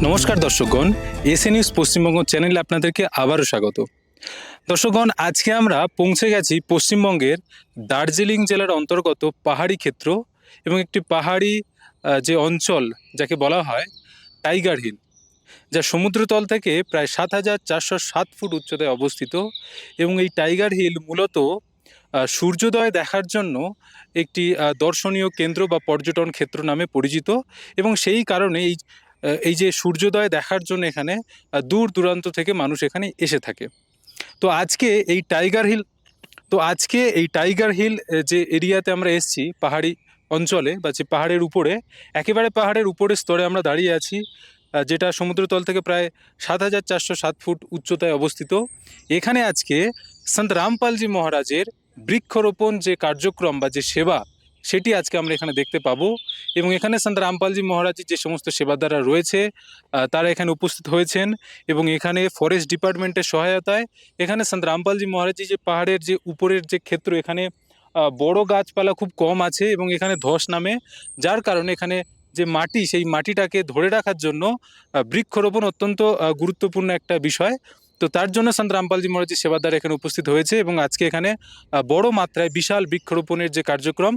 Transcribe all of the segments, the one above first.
নমস্কার দর্শকগণ, SA news Paschimbanga চ্যানেলে আপনাদেরকে আবারও স্বাগত। দর্শকগণ, আজকে আমরা পৌঁছে গেছি পশ্চিমবঙ্গের দার্জিলিং জেলার অন্তর্গত পাহাড়ি ক্ষেত্র এবং একটি পাহাড়ি যে অঞ্চল যাকে বলা হয় টাইগার হিল, যা সমুদ্রতল থেকে প্রায় ৭,৪০৭ ফুট উচ্চতায় অবস্থিত। এবং এই টাইগার হিল মূলত সূর্যোদয় দেখার জন্য একটি দর্শনীয় কেন্দ্র বা পর্যটন ক্ষেত্র নামে পরিচিত। এবং সেই কারণে এই যে সূর্যোদয় দেখার জন্য এখানে দূর দূরান্ত থেকে মানুষ এখানে এসে থাকে। তো আজকে এই টাইগার হিল যে এরিয়াতে আমরা এসেছি, পাহাড়ি অঞ্চলে বা যে পাহাড়ের উপরে, একেবারে পাহাড়ের উপরের স্তরে আমরা দাঁড়িয়ে আছি, যেটা সমুদ্রতল থেকে প্রায় ৭,৪০৭ ফুট উচ্চতায় অবস্থিত। এখানে আজকে সন্ত রামপালজি মহারাজের বৃক্ষরোপণ যে কার্যক্রম বা যে সেবা, সেটি আজকে আমরা এখানে দেখতে পাবো। এবং এখানে সন্ত রামপালজি মহারাজের যে সমস্ত সেবাদাররা রয়েছে তারা এখানে উপস্থিত হয়েছেন। এবং এখানে ফরেস্ট ডিপার্টমেন্টের সহায়তায় এখানে সন্ত রামপালজি মহারাজজি যে পাহাড়ের যে উপরের যে ক্ষেত্র, এখানে বড় গাছপালা খুব কম আছে এবং এখানে ধস নামে, যার কারণে এখানে যে মাটি, সেই মাটিটাকে ধরে রাখার জন্য বৃক্ষরোপণ অত্যন্ত গুরুত্বপূর্ণ একটা বিষয়। তো তার জন্য সন্ত রামপালজি মহারাজজি সেবাদার এখানে উপস্থিত হয়েছে এবং আজকে এখানে বড় মাত্রায় বিশাল বৃক্ষরোপণের যে কার্যক্রম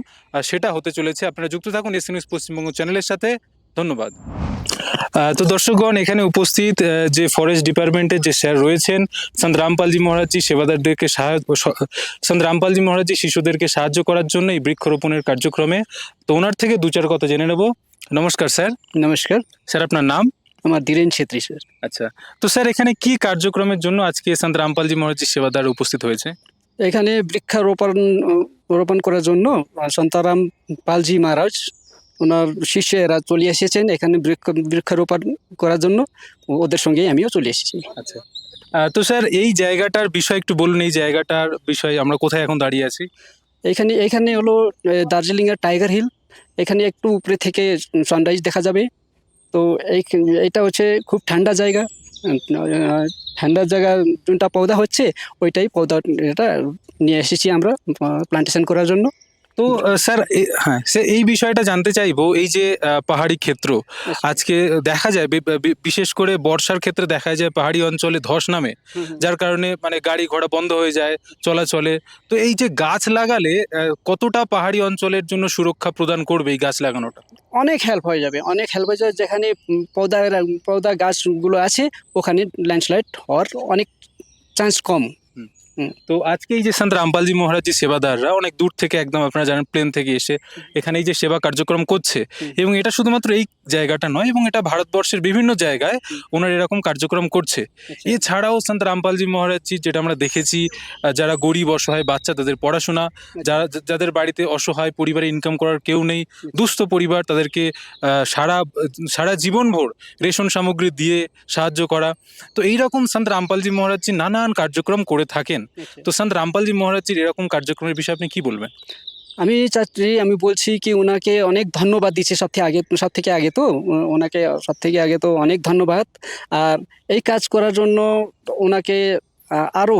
সেটা হতে চলেছে। আপনারা যুক্ত থাকুন এসএ নিউজ পশ্চিমবঙ্গ চ্যানেলের সাথে। ধন্যবাদ। তো দর্শকগণ, এখানে উপস্থিত যে ফরেস্ট ডিপার্টমেন্টের যে স্যার রয়েছেন, সন্ত রামপালজি মহারাজজি সেবাদারদেরকে সন্ত রামপালজি মহারাজজি শিশুদেরকে সাহায্য করার জন্য এই বৃক্ষরোপণের কার্যক্রমে। তো ওনার থেকে দু চার কথা জেনে নেব। নমস্কার স্যার। নমস্কার স্যার, আপনার নাম? আমার ধীরেন ছেত্রী স্যার। আচ্ছা, তো স্যার এখানে কি কার্যক্রমের জন্য আজকে সন্ত রামপালজি মহারাজজি সেবাদার উপস্থিত হয়েছে? এখানে বৃক্ষরোপণ করার জন্য সন্তারাম পালজি মহারাজ ওনার শিষ্যেরা চলে এসেছেন এখানে বৃক্ষরোপণ করার জন্য। ওদের সঙ্গে আমিও চলে এসেছি। আচ্ছা, তো স্যার এই জায়গাটার বিষয় একটু বলুন। এই জায়গাটার বিষয়ে আমরা কোথায় এখন দাঁড়িয়ে আছি? এখানে হলো দার্জিলিংয়ের টাইগার হিল। এখানে একটু উপরে থেকে সানরাইজ দেখা যাবে। তো এইটা হচ্ছে খুব ঠান্ডা জায়গা। ঠান্ডা জায়গা যোনটা পৌধা হচ্ছে ওইটাই পৌধা, এটা নিয়ে এসেছি আমরা প্লান্টেশন করার জন্য। তো স্যার হ্যাঁ স্যার, এই বিষয়টা জানতে চাইবো। এই যে পাহাড়ি ক্ষেত্র আজকে দেখা যায়, বিশেষ করে বর্ষার ক্ষেত্রে দেখা যায় পাহাড়ি অঞ্চলে ধস নামে, যার কারণে মানে গাড়ি ঘোড়া বন্ধ হয়ে যায় চলাচলে। তো এই যে গাছ লাগালে কতটা পাহাড়ি অঞ্চলের জন্য সুরক্ষা প্রদান করবে এই গাছ লাগানোটা? অনেক হেল্প হয়ে যাবে, যেখানে পৌধা গাছগুলো আছে ওখানে ল্যান্ডস্লাইড হওয়ার অনেক চান্স কম। তো আজকে এই যে সন্ত রামপালজি মহারাজজি সেবাদাররা অনেক দূর থেকে, একদম আপনারা জানেন, প্লেন থেকে এসে এখানে এই যে সেবা কার্যক্রম করছে, এবং এটা শুধুমাত্র এই জায়গাটা নয়, এবং এটা ভারতবর্ষের বিভিন্ন জায়গায় ওনারা এরকম কার্যক্রম করছে। এছাড়াও সন্ত রামপালজি মহারাজজি, যেটা আমরা দেখেছি, যারা গরিব অসহায় বাচ্চা, তাদের পড়াশোনা, যাদের বাড়িতে অসহায় পরিবারে ইনকাম করার কেউ নেই, দুস্থ পরিবার, তাদেরকে সারা জীবনভর রেশন সামগ্রী দিয়ে সাহায্য করা। তো এইরকম সন্ত রামপালজি মহারাজজি নানান কার্যক্রম করে থাকেন। তো সন্ত রামপালজি মহারাজজির এরকম কার্যক্রমের বিষয়ে আপনি কি বলবেন? আমি বলছি কি ওনাকে অনেক ধন্যবাদ দিচ্ছি সব থেকে আগে তো অনেক ধন্যবাদ। আর এই কাজ করার জন্য ওনাকে আরও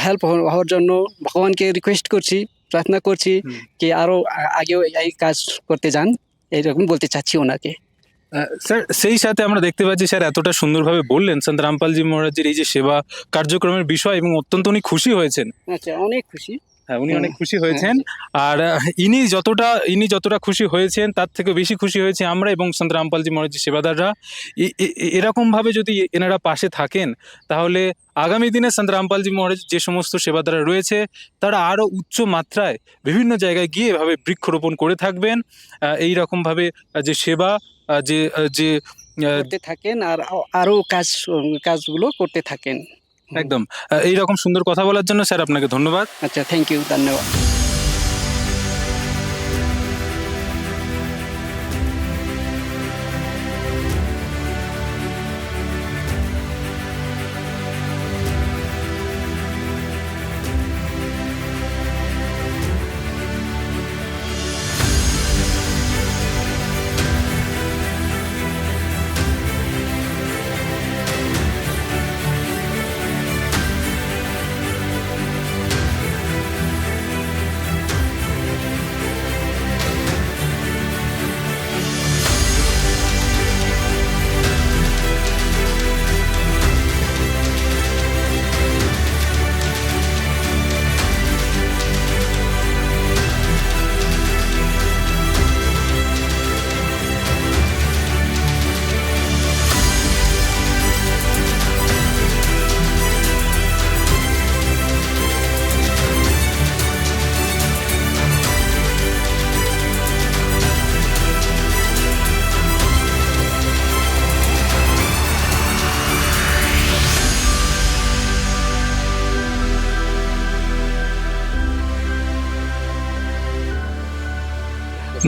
হেল্প হওয়ার জন্য ভগবানকে রিকোয়েস্ট করছি, প্রার্থনা করছি কি আরও আগেও এই কাজ করতে যান, এইরকম বলতে চাচ্ছি ওনাকে। স্যার, সেই সাথে আমরা দেখতে পাচ্ছি স্যার এতটা সুন্দরভাবে বললেন সন্ত রামপালজি মহারাজজির এই যে সেবা কার্যক্রমের বিষয়, এবং অত্যন্ত উনি খুশি হয়েছেন। আচ্ছা, অনেক খুশি। হ্যাঁ, উনি অনেক খুশি হয়েছেন। আর ইনি যতটা খুশি হয়েছেন তার থেকে বেশি খুশি হয়েছে আমরা এবং সন্ত রামপালজি মহারাজজি সেবাদাররা। এরকমভাবে যদি এনারা পাশে থাকেন, তাহলে আগামী দিনে সন্ত রামপালজি মহারাজ যে সমস্ত সেবাদাররা রয়েছে তারা আরও উচ্চ মাত্রায় বিভিন্ন জায়গায় গিয়ে এভাবে বৃক্ষরোপণ করে থাকবেন। এই রকমভাবে যে সেবা যে করতে থাকেন আর আরও কাজগুলো করতে থাকেন। একদম এইরকম সুন্দর কথা বলার জন্য স্যার আপনাকে ধন্যবাদ। আচ্ছা, থ্যাংক ইউ, ধন্যবাদ।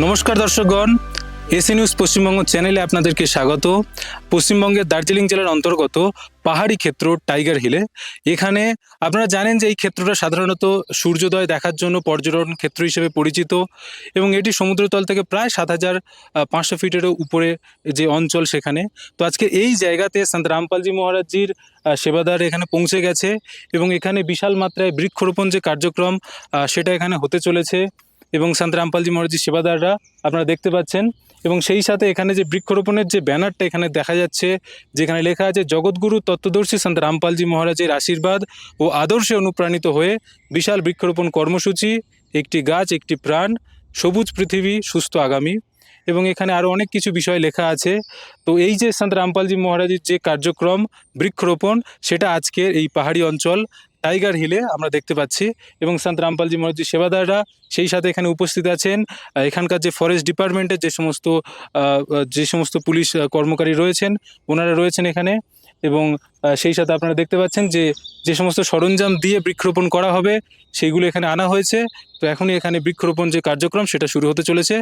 নমস্কার দর্শকগণ, এসি নিউজ পশ্চিমবঙ্গ চ্যানেলে আপনাদেরকে স্বাগত। পশ্চিমবঙ্গের দার্জিলিং জেলার অন্তর্গত পাহাড়ি ক্ষেত্র টাইগার হিলে, এখানে আপনারা জানেন যে এই ক্ষেত্রটা সাধারণত সূর্যোদয় দেখার জন্য পর্যটন ক্ষেত্র হিসেবে পরিচিত এবং এটি সমুদ্রতল থেকে প্রায় ৭,৫০০ ফিটেরও উপরে যে অঞ্চল সেখানে। তো আজকে এই জায়গাতে সন্ত রামপালজি মহারাজজির সেবাদার এখানে পৌঁছে গেছে এবং এখানে বিশাল মাত্রায় বৃক্ষরোপণ যে কার্যক্রম সেটা এখানে হতে চলেছে এবং সন্ত রামপালজি মহারাজজির সেবাদাররা আপনারা দেখতে পাচ্ছেন। এবং সেই সাথে এখানে যে বৃক্ষরোপণের যে ব্যানারটা এখানে দেখা যাচ্ছে, যেখানে লেখা আছে জগৎগুরু তত্ত্বদর্শী সন্ত রামপালজি মহারাজের আশীর্বাদ ও আদর্শে অনুপ্রাণিত হয়ে বিশাল বৃক্ষরোপণ কর্মসূচি, একটি গাছ একটি প্রাণ, সবুজ পৃথিবী সুস্থ আগামী, এবং এখানে আরও অনেক কিছু বিষয় লেখা আছে। তো এই যে সন্ত রামপালজি মহারাজের যে কার্যক্রম বৃক্ষরোপণ, সেটা আজকের এই পাহাড়ি অঞ্চল টাইগার হিলে আমরা দেখতে পাচ্ছি এবং সন্ত রামপালজি মহারাজজির সেবাদাররা সেই সাথে এখানে উপস্থিত আছেন। এখানকার যে ফরেস্ট ডিপার্টমেন্টের যে সমস্ত পুলিশ কর্মকারী রয়েছেন, ওনারা রয়েছেন এখানে। এবং সেই সাথে আপনারা দেখতে পাচ্ছেন যে সমস্ত সরঞ্জাম দিয়ে বৃক্ষরোপণ করা হবে সেইগুলো এখানে আনা হয়েছে। তো এখনই এখানে বৃক্ষরোপণ যে কার্যক্রম সেটা শুরু হতে চলেছে।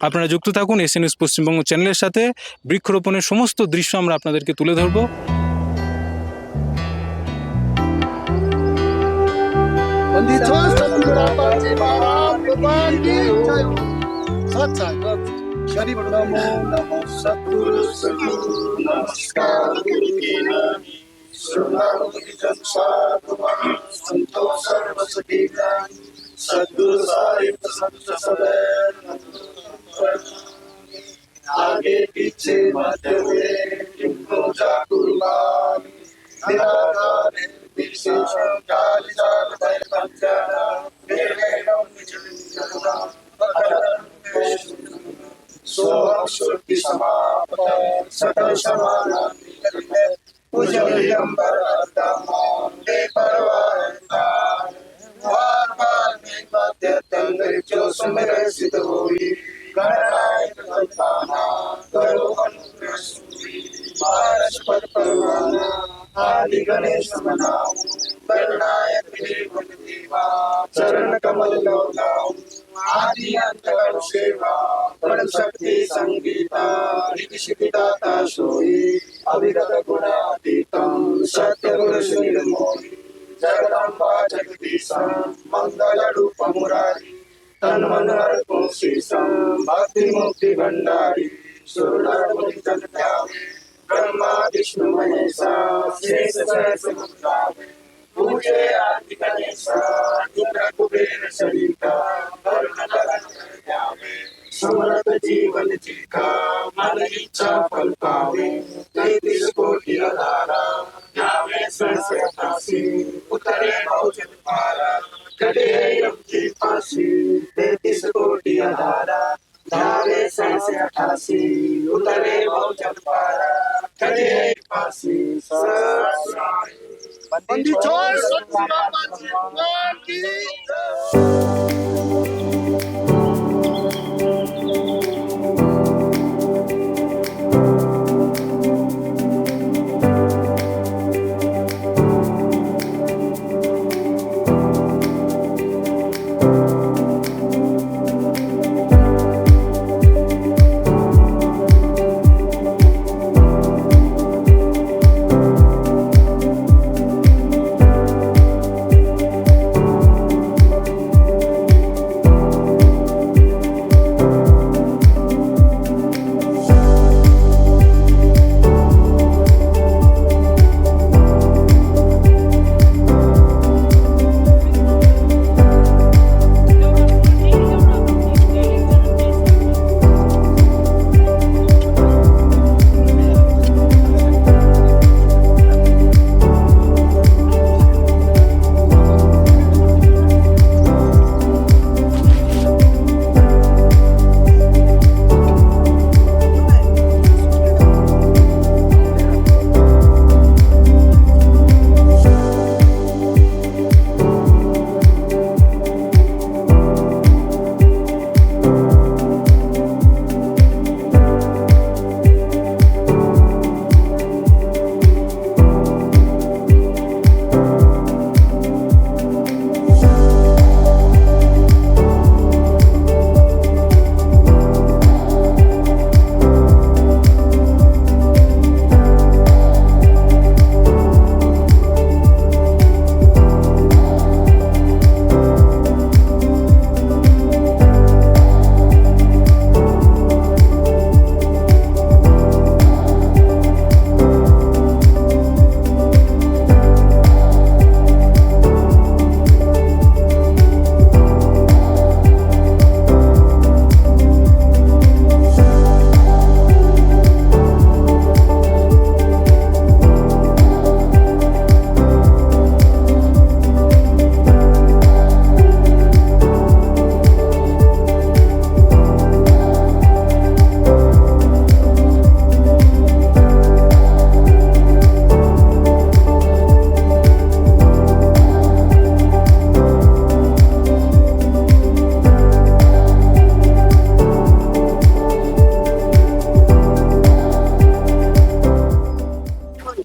আপনারা যুক্ত থাকুন এসি নিউজ পশ্চিমবঙ্গ চ্যানেলের সাথে। বৃক্ষরোপণের সমস্ত দৃশ্য আমরা আপনাদেরকে তুলে ধরবো। नमो नमो सद्गुरु सद्गुरु नमस्कार गुरु की नामी सुनामुनि जन साधुवान संतो सर्व सखी ज्ञानी सद्गुरु साहिब संत सदैव आगे पीछे मध्य में किनको जागुरुमान निराकार विशेष काल जाल भय पंचाना मेरे नाम निचला सोहम श्रुति समाप्त सकल समानान्वित पूजनीयंबर दे परवार बार बार में मध्य तंत्र जो सुमिर सिद्ध होई गणनायक कल्पना करो अनुग्रह सूरी पारस पद परवाना आदि गणेश मनाओ गणनायक देव देवा चरण कमल लोलाओ आदि अंत करो सेवा परम शक्ति संगीता ऋषि शिखिदाता सोई अविरत गुणातीतम सत्य पुरुष निर्मोही जगदम्बा जगदीशम मंगल रूप मुरारी तन मन अर्पो शीशम भक्ति मुक्ति भंडारी सुरनर मुनि जन ध्यावे ब्रह्मा विष्णु महेशा शेष सहस्र मुद्रावे पूजे आदि गणेशा इंद्र कुबेर सरिता वरुण गगन ध्यावे समरथ जीवन जीका मन इच्छा फल पावे कई दिल कोटि अधारा ध्यावे सहस्र काशी उतरे बहुजन पारा कटे यम की फांसी 33 कोटि अधारा ध्यावे सहस्र अठासी उतरे बहुजन पारा कटे फांसी पंडित छोड़ सत्संग की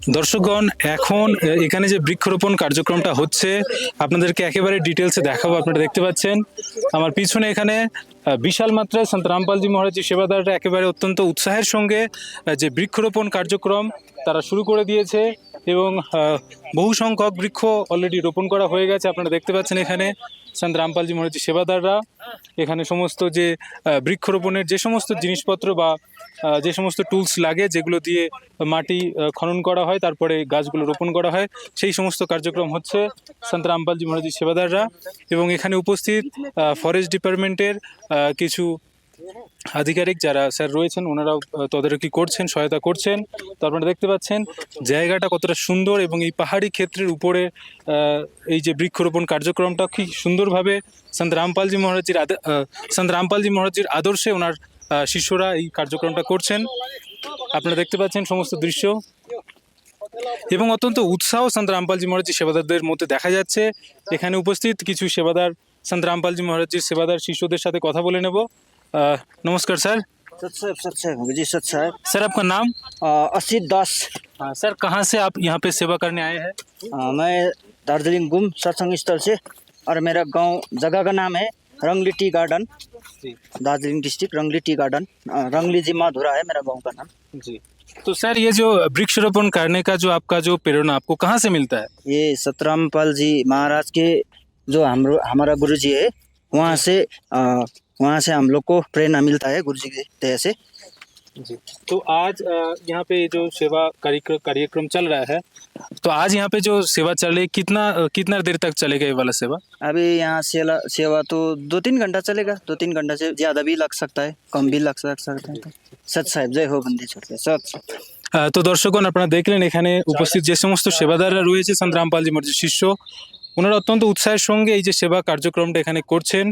দর্শকগণ, এখন এখানে যে বৃক্ষরোপণ কার্যক্রমটা হচ্ছে আপনাদেরকে একেবারে ডিটেলসে দেখাবো। আপনারা দেখতে পাচ্ছেন আমার পিছনে এখানে বিশাল মাত্রায় সন্ত রামপালজি মহারাজজি সেবাদাররা একেবারে অত্যন্ত উৎসাহের সঙ্গে যে বৃক্ষরোপণ কার্যক্রম তারা শুরু করে দিয়েছে এবং বহু সংখ্যক বৃক্ষ অলরেডি রোপণ করা হয়ে গেছে। আপনারা দেখতে পাচ্ছেন এখানে সন্ত রামপালজি মহারাজজি সেবাদাররা এখানে সমস্ত যে বৃক্ষরোপণের যে সমস্ত জিনিসপত্র বা যে সমস্ত টুলস লাগে যেগুলো দিয়ে মাটি খনন করা হয় তারপরে গাছগুলো রোপণ করা হয় সেই সমস্ত কার্যক্রম হচ্ছে সন্ত রামপালজি মহারাজজি সেবাদাররা। এবং এখানে উপস্থিত ফরেস্ট ডিপার্টমেন্টের কিছু আধিকারিক যারা স্যার রয়েছেন ওনারাও তদারকি করছেন, সহায়তা করছেন। তো আপনারা দেখতে পাচ্ছেন জায়গাটা কতটা সুন্দর এবং এই পাহাড়ি ক্ষেত্রের উপরে এই যে বৃক্ষরোপণ কার্যক্রমটা কি সুন্দরভাবে সন্ত রামপালজি মহারাজজির আদর্শে ওনার শিষ্যরা এই কার্যক্রমটা করছেন। আপনারা দেখতে পাচ্ছেন সমস্ত দৃশ্য এবং অত্যন্ত উৎসাহ সন্ত রামপালজি মহারাজজি সেবাদারদের মধ্যে দেখা যাচ্ছে। এখানে উপস্থিত কিছু সেবাদার সন্ত রামপালজি মহারাজজির সেবাদার শিষ্যদের সাথে কথা বলে নেব। नमस्कार सर। सत साहब जी, सत साहब। सर आपका नाम? असित दास। सर कहाँ से आप यहाँ पे सेवा करने आए हैं? मैं दार्जिलिंग गुम सत्संग स्थल से और मेरा गांव जगह का नाम है रंगली टी गार्डन, दार्जिलिंग डिस्ट्रिक्ट रंगली टी गार्डन, रंगली जी माधुरा है मेरा गांव का नाम। जी। तो सर ये जो वृक्षारोपण करने का जो आपका जो प्रेरणा आपको कहाँ से मिलता है? ये सतरामपाल जी महाराज के जो हमारा गुरु जी है वहाँ से हम लोग को प्रेरणा मिलता है गुरु जी की दया से। जी। तो आज यहाँ पे जो सेवा कार्यक्रम चल रहा है, तो आज यहाँ पे जो सेवा चल रही है कितना देर तक चलेगा ये वाला सेवा? अभी यहाँ सेवा तो 2-3 घंटा चलेगा, 2-3 घंटा से ज़्यादा भी लग सकता है, कम भी लग सकता है। सत साहेब जय हो बंदी छोड़ सत। তো দর্শকগণ, আপনারা দেখলেন এখানে উপস্থিত যে সমস্ত সেবাদাররা রয়েছে সন্ত রামপালজি মহারাজের শিষ্য, ওনারা অত্যন্ত উৎসাহের সঙ্গে এই যে সেবা কার্যক্রমটা এখানে করছেন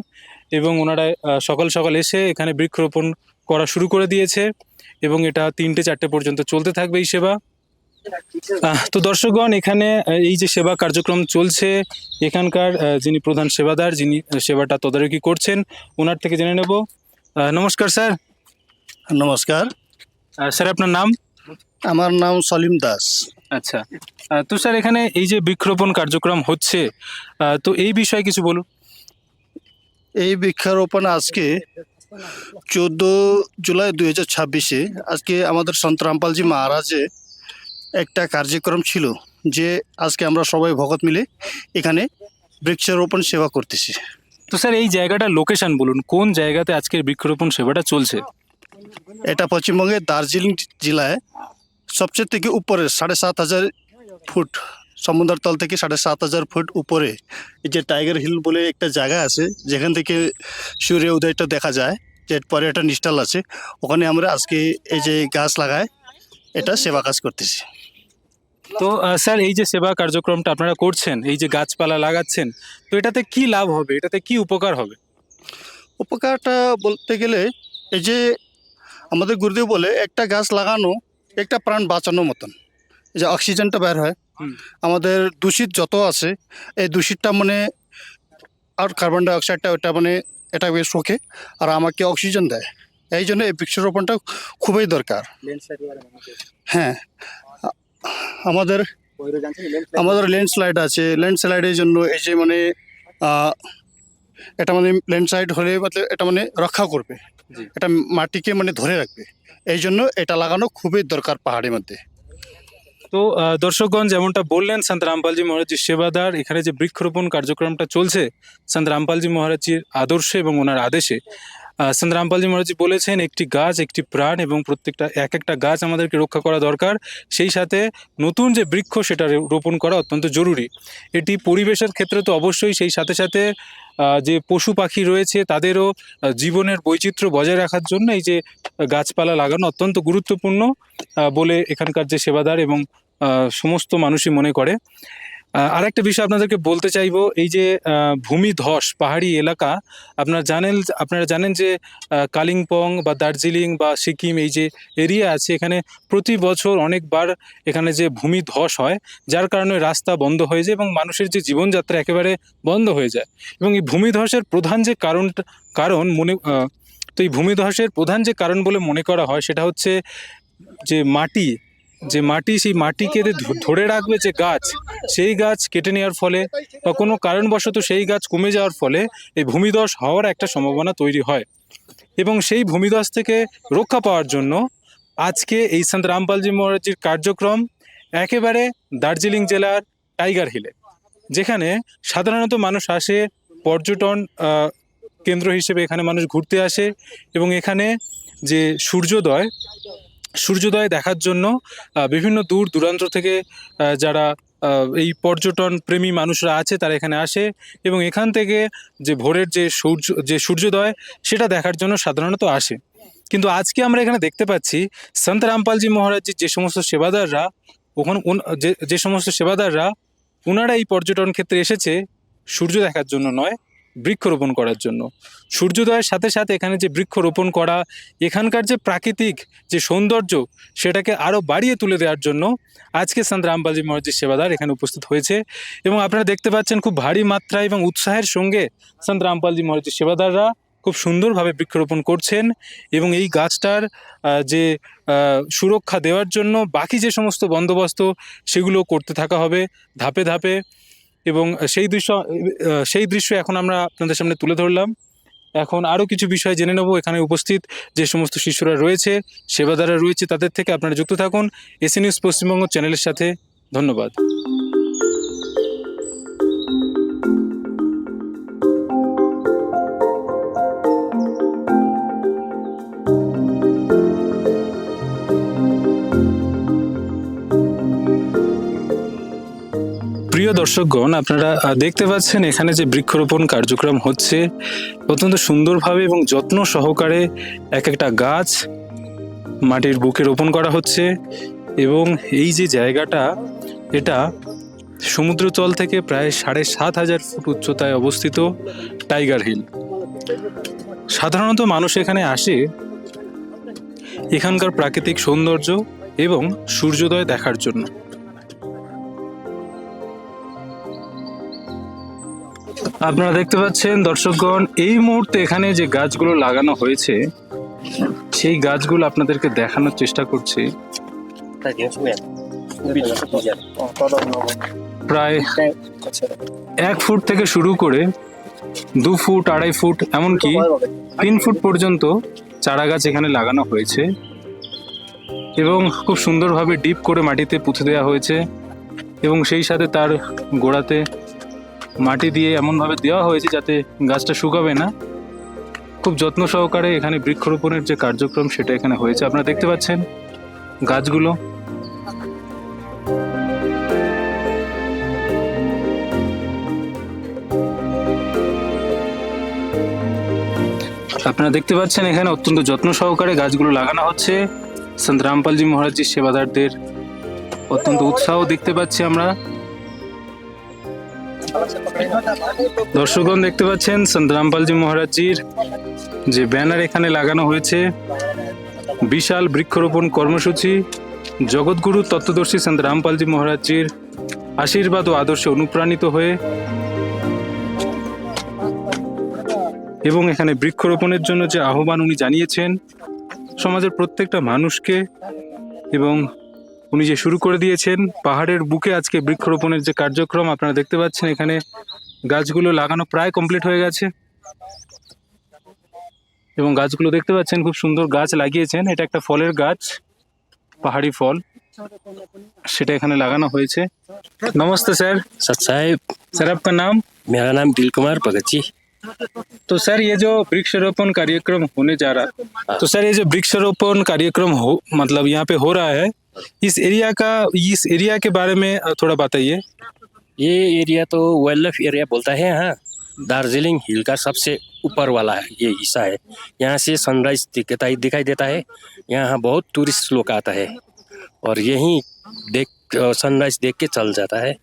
এবং ওনারা সকাল সকাল এসে এখানে বৃক্ষরোপণ করা শুরু করে দিয়েছে এবং এটা 3টে-4টে পর্যন্ত চলতে থাকবে এই সেবা। তো দর্শকগণ, এখানে এই যে সেবা কার্যক্রম চলছে এখানকার যিনি প্রধান সেবাদার, যিনি সেবাটা তদারকি করছেন ওনার থেকে জেনে নেব। নমস্কার স্যার। নমস্কার, স্যার আপনার নাম? আমার নাম সলিম দাস। আচ্ছা। তো স্যার এখানে এই যে বৃক্ষরোপণ কার্যক্রম হচ্ছে তো এই বিষয়ে কিছু বলুন। এই বৃক্ষারোপণ আজকে 14 জুলাই 2026-এ আজকে আমাদের সন্ত রামপালজি মহারাজে একটা কার্যক্রম ছিল যে আজকে আমরা সবাই ভগত মিলে এখানে বৃক্ষারোপণ সেবা করতেছি। তো স্যার এই জায়গাটার লোকেশন বলুন, কোন জায়গাতে আজকের বৃক্ষরোপণ সেবাটা চলছে? এটা পশ্চিমবঙ্গের দার্জিলিং জেলায় সবচেয়ে থেকে উপরে 7,500 ফুট সমুদ্র তল থেকে 7,500 ফুট উপরে এই যে টাইগার হিল বলে একটা জায়গা আছে যেখান থেকে সূর্য উদয়টা দেখা যায়, যে পর্যটন স্থল আছে, ওখানে আমরা আজকে এই যে গাছ লাগায় এটা সেবা কাজ করতেছি। তো স্যার এই যে সেবা কার্যক্রমটা আপনারা করছেন, এই যে গাছপালা লাগাচ্ছেন, তো এটাতে কি লাভ হবে, এটাতে কি উপকার হবে? উপকারটা বলতে গেলে এই যে আমাদের গুরুদেব বলে একটা গাছ লাগানো একটা প্রাণ বাঁচানোর মতন। এই যে অক্সিজেনটা বের হয়, আমাদের দূষিত যত আছে এই দূষিতটা মানে আর কার্বন ডাইঅক্সাইডটা ওটা মানে এটা শোকে আর আমাকে অক্সিজেন দেয়। এই জন্য এই বৃক্ষরোপণটা খুবই দরকার। হ্যাঁ, আমাদের ল্যান্ডস্লাইড আছে, ল্যান্ডস্লাইডের জন্য এই যে মানে এটা মানে ল্যান্ডস্লাইড হলে মানে এটা মানে রক্ষা করবে, এটা মাটিকে মানে ধরে রাখবে, এই জন্য এটা লাগানো খুবই দরকার পাহাড়ের মধ্যে। তো দর্শকগণ, যেমনটা বললেন সন্ত রামপালজি মহারাজজির সেবাদার, এখানে যে বৃক্ষরোপণ কার্যক্রমটা চলছে সন্ত রামপালজি মহারাজজির আদর্শে এবং ওনার আদেশে। সন্ত রামপালজি মহারাজজি বলেছেন একটি গাছ একটি প্রাণ এবং প্রত্যেকটা একটা গাছ আমাদেরকে রক্ষা করা দরকার, সেই সাথে নতুন যে বৃক্ষ সেটা রোপণ করা অত্যন্ত জরুরি। এটি পরিবেশের ক্ষেত্রে তো অবশ্যই, সেই সাথে সাথে যে পশু পাখি রয়েছে তাদেরও জীবনের বৈচিত্র্য বজায় রাখার জন্য এই যে গাছপালা লাগানো অত্যন্ত গুরুত্বপূর্ণ বলে এখানকার যে সেবাদার এবং সমস্ত মানুষই মনে করে। আরেকটা বিষয় আপনাদেরকে বলতে চাইবো, এই যে ভূমিধস পাহাড়ি এলাকা, আপনারা জানেন যে কালিম্পং বা দার্জিলিং বা সিকিম এই যে এরিয়া আছে, এখানে প্রতি বছর অনেকবার এখানে যে ভূমিধস হয়, যার কারণে রাস্তা বন্ধ হয়ে যায় এবং মানুষের যে জীবনযাত্রা একেবারে বন্ধ হয়ে যায়। এবং এই ভূমিধসের প্রধান যে এই ভূমিধসের প্রধান যে কারণ বলে মনে করা হয় সেটা হচ্ছে যে মাটি যে মাটি, সেই মাটিকে ধরে রাখবে যে গাছ, সেই গাছ কেটে নেওয়ার ফলে বা কোনো কারণবশত সেই গাছ কমে যাওয়ার ফলে এই ভূমিধস হওয়ার একটা সম্ভাবনা তৈরি হয়। এবং সেই ভূমিধস থেকে রক্ষা পাওয়ার জন্য আজকে এই সন্ত রামপালজি মহারাজজির কার্যক্রম একেবারে দার্জিলিং জেলার টাইগার হিলে, যেখানে সাধারণত মানুষ আসে পর্যটন কেন্দ্র হিসেবে, এখানে মানুষ ঘুরতে আসে এবং এখানে যে সূর্যোদয় দেখার জন্য বিভিন্ন দূর দূরান্ত থেকে যারা এই পর্যটন প্রেমী মানুষরা আছে তারা এখানে আসে এবং এখান থেকে যে ভোরের যে সূর্যোদয় সেটা দেখার জন্য সাধারণত আসে। কিন্তু আজকে আমরা এখানে দেখতে পাচ্ছি সন্ত রামপালজি মহারাজজির যে সমস্ত সেবাদাররা যে সমস্ত সেবাদাররা ওনারা এই পর্যটন ক্ষেত্রে এসেছে সূর্য দেখার জন্য নয়, বৃক্ষরোপণ করার জন্য। সূর্যোদয়ের সাথে সাথে এখানে যে বৃক্ষরোপণ করা, এখানকার যে প্রাকৃতিক যে সৌন্দর্য সেটাকে আরও বাড়িয়ে তুলে দেওয়ার জন্য আজকে সন্ত রামপালজি মহারাজজির সেবাদার এখানে উপস্থিত হয়েছে এবং আপনারা দেখতে পাচ্ছেন খুব ভারী মাত্রায় এবং উৎসাহের সঙ্গে সন্ত রামপালজি মহারাজজির সেবাদাররা খুব সুন্দরভাবে বৃক্ষরোপণ করছেন এবং এই গাছটার যে সুরক্ষা দেওয়ার জন্য বাকি যে সমস্ত বন্দোবস্ত সেগুলো করতে থাকা হবে ধাপে ধাপে। এবং সেই দৃশ্য এখন আমরা আপনাদের সামনে তুলে ধরলাম। এখন আরও কিছু বিষয় জেনে নেব। এখানে উপস্থিত যে সমস্ত শিশুরা রয়েছে, সেবাদাররা রয়েছে, তাদের থেকে আপনারা যুক্ত থাকুন এসি নিউজ পশ্চিমবঙ্গ চ্যানেলের সাথে। ধন্যবাদ। প্রিয় দর্শকগণ, আপনারা দেখতে পাচ্ছেন এখানে যে বৃক্ষরোপণ কার্যক্রম হচ্ছে অত্যন্ত সুন্দরভাবে এবং যত্ন সহকারে এক একটা গাছ মাটির বুকে রোপণ করা হচ্ছে এবং এই যে জায়গাটা, এটা সমুদ্রতল থেকে প্রায় ৭,৫০০ ফুট উচ্চতায় অবস্থিত টাইগার হিল। সাধারণত মানুষ এখানে আসে এখানকার প্রাকৃতিক সৌন্দর্য এবং সূর্যোদয় দেখার জন্য। আপনারা দেখতে পাচ্ছেন দর্শকগণ, এই মুহূর্তে এখানে যে গাছগুলো লাগানো হয়েছে সেই গাছগুলো আপনাদেরকে দেখানোর চেষ্টা করছি। প্রায় 1 ফুট থেকে শুরু করে 2 ফুট, 2.5 ফুট, এমনকি 3 ফুট পর্যন্ত চারা গাছ এখানে লাগানো হয়েছে এবং খুব সুন্দরভাবে ডিপ করে মাটিতে পুঁতে দেওয়া হয়েছে এবং সেই সাথে তার গোড়াতে মাটি দিয়ে এমনভাবে দেওয়া হয়েছে যাতে গাছটা শুকাবে না। খুব যত্ন সহকারে এখানে বৃক্ষরোপণের যে কার্যক্রম সেটা এখানে হয়েছে। আপনারা দেখতে পাচ্ছেন গাছগুলো। আপনারা দেখতে পাচ্ছেন এখানে অত্যন্ত যত্ন সহকারে গাছগুলো লাগানো হচ্ছে। সন্ত রামপালজি মহারাজজির সেবাদারদের অত্যন্ত উৎসাহ দেখতে পাচ্ছি আমরা। দর্শকগণ দেখতে পাচ্ছেন সন্ত রামপালজি মহারাজজির যে ব্যানার এখানে লাগানো হয়েছে, বিশাল বৃক্ষরোপণ কর্মসূচি, জগৎগুরু তত্ত্বদর্শী সন্ত রামপালজি মহারাজজির আশীর্বাদ ও আদর্শে অনুপ্রাণিত হয়ে এবং এখানে বৃক্ষরোপণের জন্য যে আহ্বান উনি জানিয়েছেন সমাজের প্রত্যেকটা মানুষকে, এবং উনি যে শুরু করে দিয়েছেন পাহাড়ের বুকে আজকে বৃক্ষরোপণের যে কার্যক্রম আপনারা দেখতে পাচ্ছেন, এখানে গাছগুলো লাগানো প্রায় কমপ্লিট হয়ে গেছে এবং গাছগুলো দেখতে পাচ্ছেন খুব সুন্দর গাছ লাগিয়েছেন। এটা একটা ফলের গাছ, পাহাড়ি ফল, সেটা এখানে লাগানো হয়েছে। नमस्ते सर। सत साहेब, सर आपका नाम? मेरा नाम दिल कुमार भगत जी। तो सर ये जो वृक्षारोपण कार्यक्रम होने जा रहा, तो सर ये जो वृक्षारोपण कार्यक्रम मतलब यहाँ पे हो रहा है, इस एरिया के बारे में थोड़ा बताइए। ये एरिया तो वाइल्ड लाइफ एरिया बोलता है। हाँ, दार्जिलिंग हिल का सबसे ऊपर वाला है ये हिस्सा है। यहाँ से सनराइज दिखाई देता है। यहाँ बहुत टूरिस्ट लोग आता है और यहीं सनराइज देख के चल जाता है।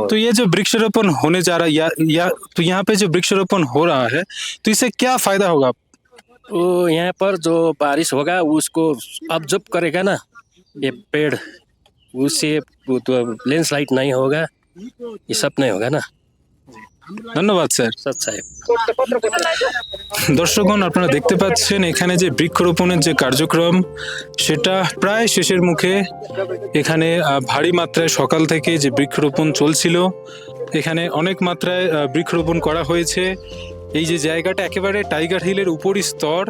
तो ये जो वृक्षारोपण होने जा रहा है या तो यहाँ पे जो वृक्षारोपण हो रहा है तो इससे क्या फायदा होगा? तो यहाँ पर जो बारिश होगा उसको ऑब्जर्व करेगा ना ये पेड़, उससे तो लैंडस्लाइड नहीं होगा, ये सब नहीं होगा ना। ধন্যবাদ স্যার। सच साहेब। দর্শকগণ, আপনারা দেখতে পাচ্ছেন এখানে যে বৃক্ষরোপণের যে কার্যক্রম সেটা প্রায় শেষের মুখে। এখানে ভারী মাত্রায় সকাল থেকে যে বৃক্ষরোপণ চলছিল, এখানে অনেক মাত্রায় বৃক্ষরোপণ করা হয়েছে। এই যে জায়গাটা একেবারে টাইগার হিলের উপরই স্তর,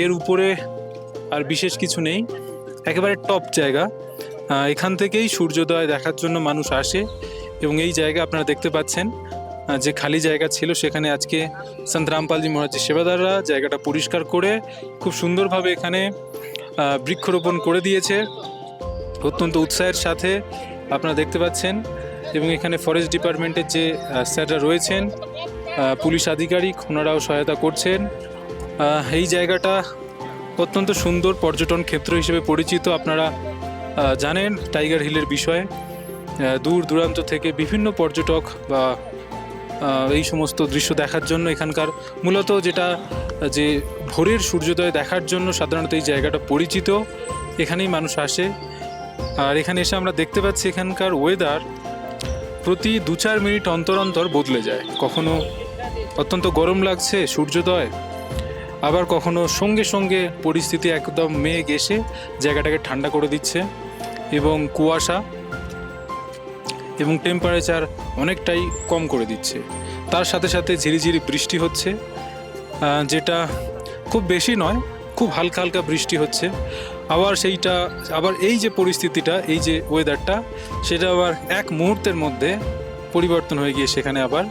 এর উপরে আর বিশেষ কিছু নেই, একেবারে টপ জায়গা। এখান থেকেই সূর্যোদয় দেখার জন্য মানুষ আসে এবং এই জায়গা আপনারা দেখতে পাচ্ছেন যে খালি জায়গা ছিল সেখানে আজকে সন্ত রামপালজি মহারাজের সেবাদাররা জায়গাটা পরিষ্কার করে খুব সুন্দরভাবে এখানে বৃক্ষরোপণ করে দিয়েছে অত্যন্ত উৎসাহের সাথে, আপনারা দেখতে পাচ্ছেন। এবং এখানে ফরেস্ট ডিপার্টমেন্টের যে স্যাররা রয়েছেন, পুলিশ আধিকারিক, ওনারাও সহায়তা করছেন। এই জায়গাটা অত্যন্ত সুন্দর পর্যটন ক্ষেত্র হিসেবে পরিচিত। আপনারা জানেন টাইগার হিলের বিষয়ে, দূর দূরান্ত থেকে বিভিন্ন পর্যটক বা এই সমস্ত দৃশ্য দেখার জন্য এখানকার মূলত যেটা যে ভোরের সূর্যোদয় দেখার জন্য সাধারণত এই জায়গাটা পরিচিত, এখানেই মানুষ আসে। আর এখানে এসে আমরা দেখতে পাচ্ছি এখানকার ওয়েদার প্রতি 2-4 মিনিট অন্তর অন্তর বদলে যায়। কখনো অত্যন্ত গরম লাগছে সূর্যোদয়, আবার কখনো সঙ্গে সঙ্গে পরিস্থিতি একদম মেঘ এসে জায়গাটাকে ঠান্ডা করে দিচ্ছে এবং কুয়াশা এবং টেম্পারেচার অনেকটাই কম করে দিচ্ছে। তার সাথে সাথে ঝিরিঝিরি বৃষ্টি হচ্ছে, যেটা খুব বেশি নয়, খুব হালকা হালকা বৃষ্টি হচ্ছে। আবার এই যে পরিস্থিতিটা, এই যে ওয়েদারটা, সেটা আবার এক মুহূর্তের মধ্যে পরিবর্তন হয়ে গিয়ে সেখানে আবার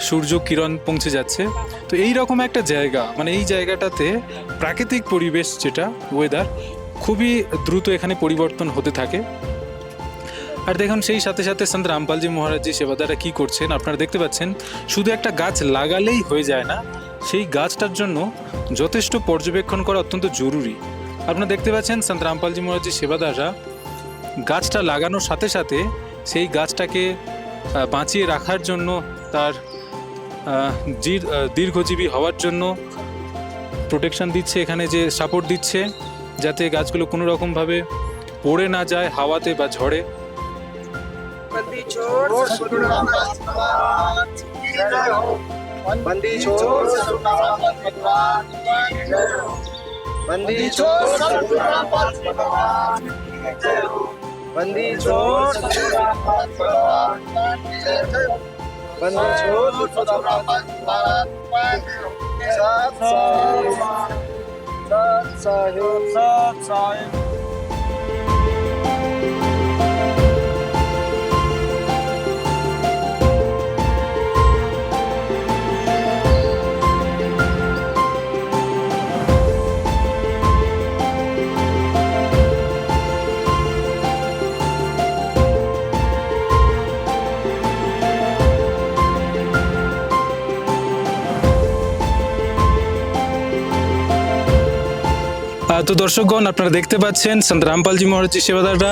সূর্য কিরণ পৌঁছে যাচ্ছে। তো এই রকম একটা জায়গা, মানে এই জায়গাটাতে প্রাকৃতিক পরিবেশ যেটা ওয়েদার খুবই দ্রুত এখানে পরিবর্তন হতে থাকে। আর দেখুন সেই সাথে সাথে সন্ত রামপালজি মহারাজজি সেবাদাররা কী করছেন আপনারা দেখতে পাচ্ছেন। শুধু একটা গাছ লাগালেই হয়ে যায় না, সেই গাছটার জন্য যথেষ্ট পর্যবেক্ষণ করা অত্যন্ত জরুরি। আপনারা দেখতে পাচ্ছেন সন্ত রামপালজি মহারাজজি সেবাদাররা গাছটা লাগানোর সাথে সাথে সেই গাছটাকে বাঁচিয়ে রাখার জন্য, তার দীর্ঘজীবী হওয়ার জন্য প্রোটেকশন দিচ্ছে, এখানে যে সাপোর্ট দিচ্ছে যাতে গাছগুলো কোনো রকমভাবে পড়ে না যায় হাওয়াতে বা ঝড়ে। बंदी छोड़ सतगुरुनाथ भगवान की जय हो। बंदी छोड़ सतगुरुनाथ भगवान की जय हो। बंदी छोड़ सतगुरुनाथ भगवान की जय हो। बंदी छोड़ सतगुरुनाथ भगवान की जय हो। बंदी छोड़ सतगुरुनाथ भगवान की जय हो। सत साहिब सत साहिब। তো দর্শকগণ, আপনারা দেখতে পাচ্ছেন সন্ত রামপালজি মহারাজজি সেবাদাররা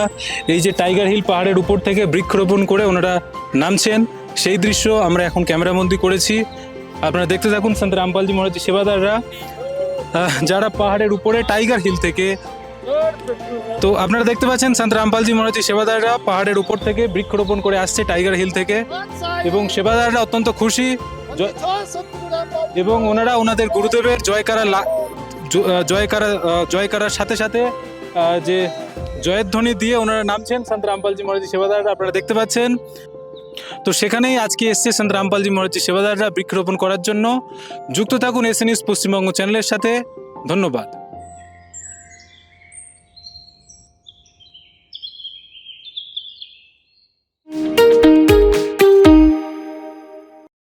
এই যে টাইগার হিল পাহাড়ের উপর থেকে বৃক্ষরোপণ করে ওনারা নামছেন, সেই দৃশ্য আমরা এখন ক্যামেরাবন্দি করেছি। আপনারা দেখতে থাকুন সন্ত রামপালজি মহারাজজি সেবাদাররা যারা পাহাড়ের উপরে টাইগার হিল থেকে। তো আপনারা দেখতে পাচ্ছেন সন্ত রামপালজি মহারাজজি সেবাদাররা পাহাড়ের উপর থেকে বৃক্ষরোপণ করে আসছে টাইগার হিল থেকে, এবং সেবাদাররা অত্যন্ত খুশি এবং ওনারা ওনাদের গুরুদেবের জয়কারার সাথে সাথে যে জয়ের ধ্বনি দিয়ে ওনারা নামছেন সন্ত রামপালজি মহারাজজি সেবাদাররা, আপনারা দেখতে পাচ্ছেন। তো সেখানেই আজকে এসছে সন্ত রামপালজি মহারাজজি সেবাদাররা বৃক্ষরোপণ করার জন্য। যুক্ত থাকুন এসএ নিউজ পশ্চিমবঙ্গ চ্যানেলের সাথে। ধন্যবাদ।